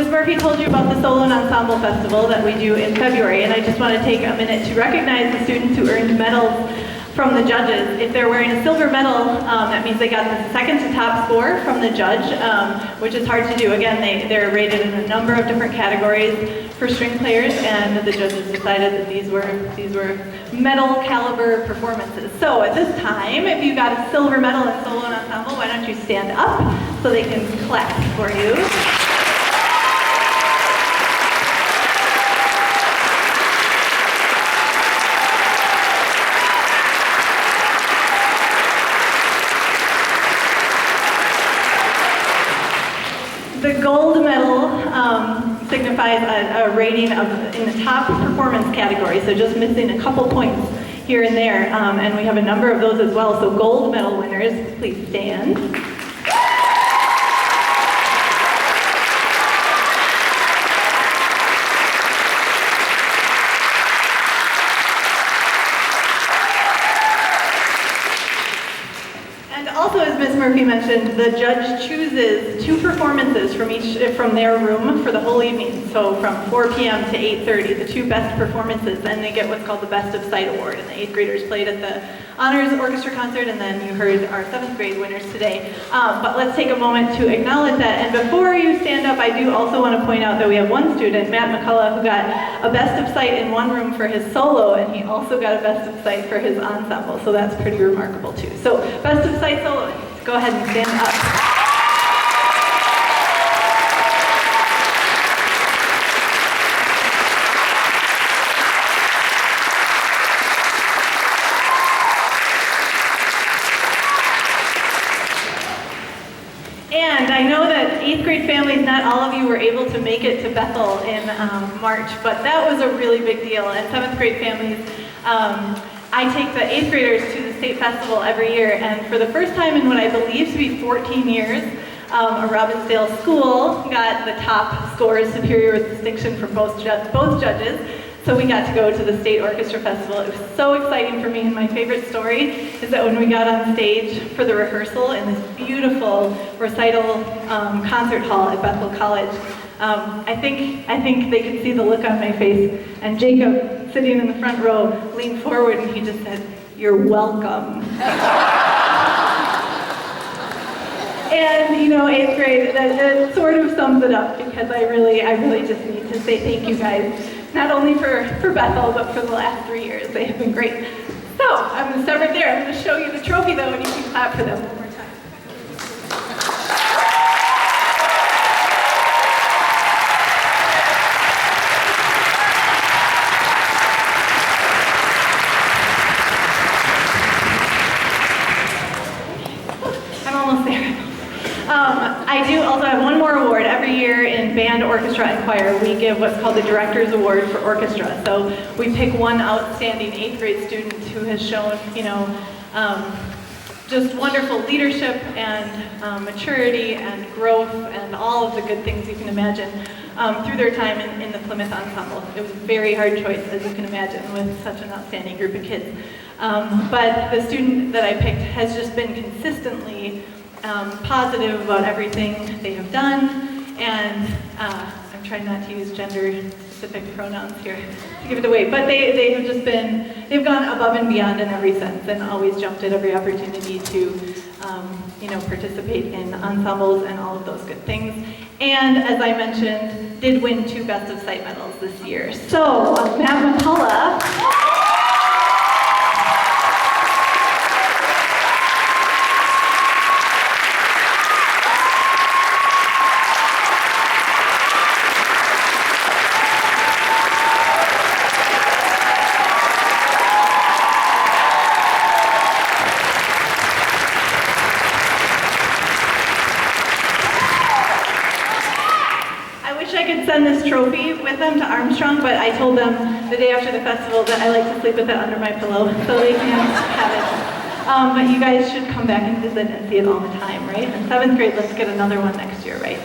Ms. Murphy told you about the Solo and Ensemble Festival that we do in February, and I just want to take a minute to recognize the students who earned medals from the judges. If they're wearing a silver medal, that means they got the second to top score from the judge, which is hard to do. Again, they're rated in a number of different categories for string players, and the judges decided that these were medal caliber performances. So at this time, if you got a silver medal in Solo and Ensemble, why don't you stand up so they can clap for you. The gold medal signifies a rating in the top performance category, so just missing a couple points here and there, and we have a number of those as well. So gold medal winners, please stand. Also, as Ms. Murphy mentioned, the judge chooses 2 performances from their room for the whole evening. So from 4 p.m. to 8:30, the 2 best performances, and they get what's called the Best of Sight Award. And the 8th graders played at the Honors Orchestra concert, and then you heard our 7th grade winners today. But let's take a moment to acknowledge that. And before you stand up, I do also want to point out that we have one student, Matt McCullough, who got a Best of Sight in one room for his solo, and he also got a Best of Sight for his ensemble. So that's pretty remarkable too. So Best of Sight solo. Go ahead and stand up. And I know that 8th grade families, not all of you were able to make it to Bethel in March, but that was a really big deal. And 7th grade families, I take the 8th graders to the state festival every year, and for the first time in what I believe to be 14 years, a Robbinsdale school got the top scores, superior with distinction from both judges. So we got to go to the state orchestra festival. It was so exciting for me, and my favorite story is that when we got on stage for the rehearsal in this beautiful recital concert hall at Bethel College, I think they could see the look on my face, and Jacob, sitting in the front row, leaned forward and he just said, "You're welcome." And you know, 8th grade, that sort of sums it up, because I really just need to say thank you guys, not only for Bethel, but for the last 3 years. They have been great. So I'm going to start right there. I'm going to show you the trophy though, and you can clap for them one more time. I do also have one more award. Every year in band, orchestra, and choir, we give what's called the Director's Award for Orchestra. So we pick one outstanding 8th grade student who has shown, just wonderful leadership and maturity and growth and all of the good things you can imagine through their time in the Plymouth Ensemble. It was a very hard choice, as you can imagine, with such an outstanding group of kids. But the student that I picked has just been consistently positive about everything they have done, and I'm trying not to use gender-specific pronouns here to give it away, but they've gone above and beyond in every sense, and always jumped at every opportunity to, participate in ensembles and all of those good things. And as I mentioned, did win 2 Best of Sight medals this year. So, Matt McCullough. Send this trophy with them to Armstrong, but I told them the day after the festival that I like to sleep with it under my pillow, so they can have it. But you guys should come back and visit and see it all the time, right? In 7th grade, let's get another one next year, right?